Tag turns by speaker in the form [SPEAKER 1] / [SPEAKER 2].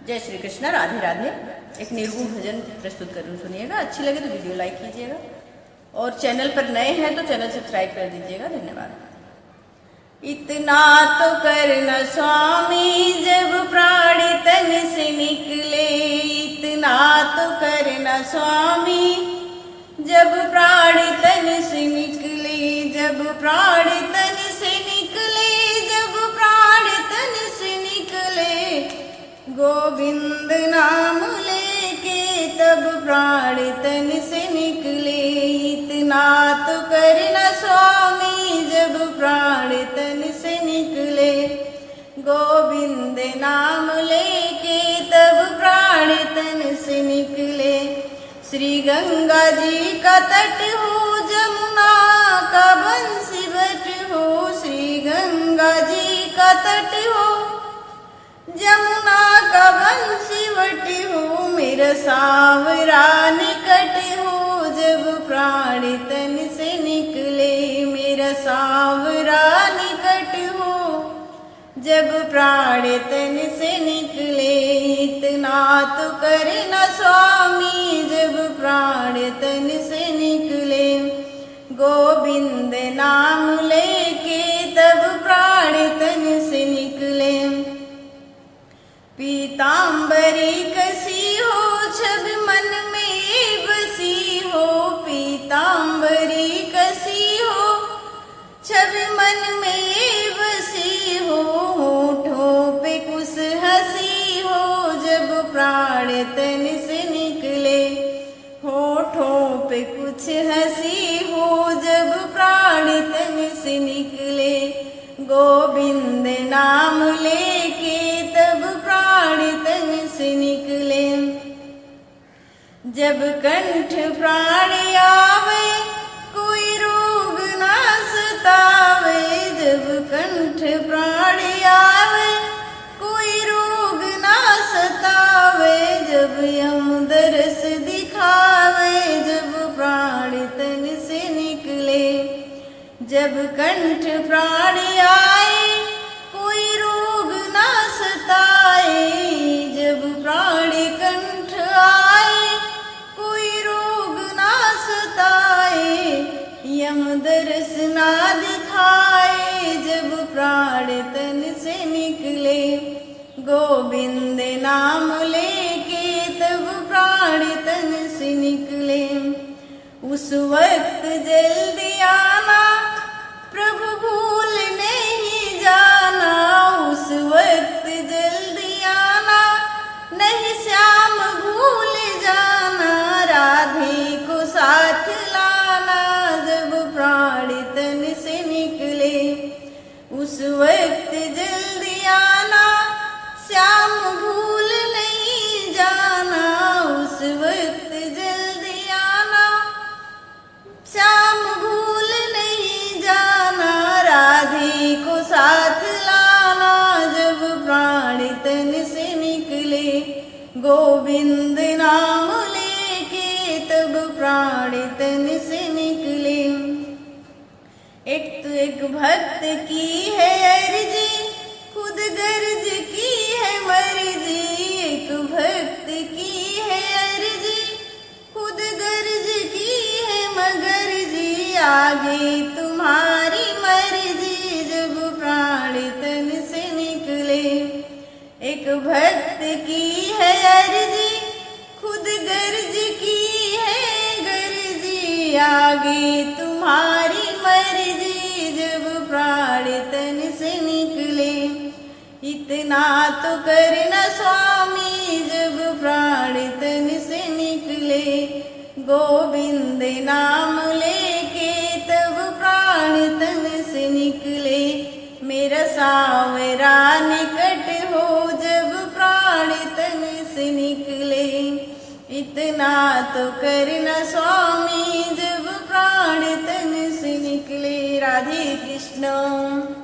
[SPEAKER 1] जय श्री कृष्ण, राधे राधे। एक निर्गुण भजन प्रस्तुत करूँ, सुनिएगा। अच्छी लगे तो वीडियो लाइक कीजिएगा और चैनल पर नए हैं तो चैनल सब्सक्राइब कर दीजिएगा। धन्यवाद। इतना तो करना स्वामी जब प्राण तन से निकले, इतना तो करना स्वामी जब प्राण तन से निकले, जब प्राण तन से निकले, जब प्राण तन से निकले, गोविंद नाम लेके तब प्राण तन से निकले। इतना तो करना स्वामी जब प्राण तन से निकले, गोविंद नाम लेके तब प्राण तन से निकले। श्री गंगा जी का तट हो, जमुना का बंसी बट हो, श्री गंगा जी का तट हो, जमुना का बंसी बट हो, मेरा सांवरा निकट हो जब प्राण तन से निकले, मेरा सांवरा निकट हो जब प्राण तन से निकले। इतना तो करना स्वामी जब प्राण तन से निकले, गोविंद नाम लेके तब प्राण तन से निकले। पीतांबरी कसी हो छवि मन में बसी हो, पीतांबरी कसी हो छवि मन में बसी हो, होठों पे कुछ हंसी हो जब प्राण तन से निकले, होठों पे कुछ हंसी हो जब प्राण तन से निकले, गोविंद नाम लेके तब प्राण तन से निकले। जब कंठ प्राण आवे कोई रोग ना सतावे, जब कंठ प्राण आवे कोई रोग ना सतावे, जब यम दरस दिखावे जब प्राण तन से निकले, जब कंठ प्राण आए कोई रोग ना सताए, जब प्राण कंठ आए कोई रोग ना सताए, यम दरस ना दिखाए जब प्राण तन से निकले, गोविंद नाम लेके तब प्राण तन से निकले। उस वक्त जल्दी आना प्रभु भूल नहीं जाना, उस वक्त जल्दी आना नहीं श्याम भूल जाना, राधे को साथ लाना जब प्राण तन से निकले। उस वक्त जल्दी आना श्याम भूल नहीं जाना, उस वक्त जल्दी आना श्याम भूल नहीं जाना, राधे को साथ लाना जब प्राण तन से निकले, गोविंद नाम लेके तब प्राण तन से निकले। एक तो एक भक्त की है अर्जी, खुद गर्ज की है मर्जी, एक भक्त की है अर्जी, खुद गर्ज की है मगर जी, आगे तुम्हारी मर्जी जब प्राण तन से निकले। एक भक्त की है अर्जी, खुद गर्ज की है गर्जी, आगे तुम्हारी मर्जी जब प्राण तन से निकले। इतना तो करना स्वामी जब प्राण तन से निकले, गोविंद नाम लेके तब प्राण तन से निकले, मेरा सांवरा निकट हो जब प्राण तन से निकले। इतना तो करना स्वामी जब प्राण तन से निकले। राधे कृष्ण।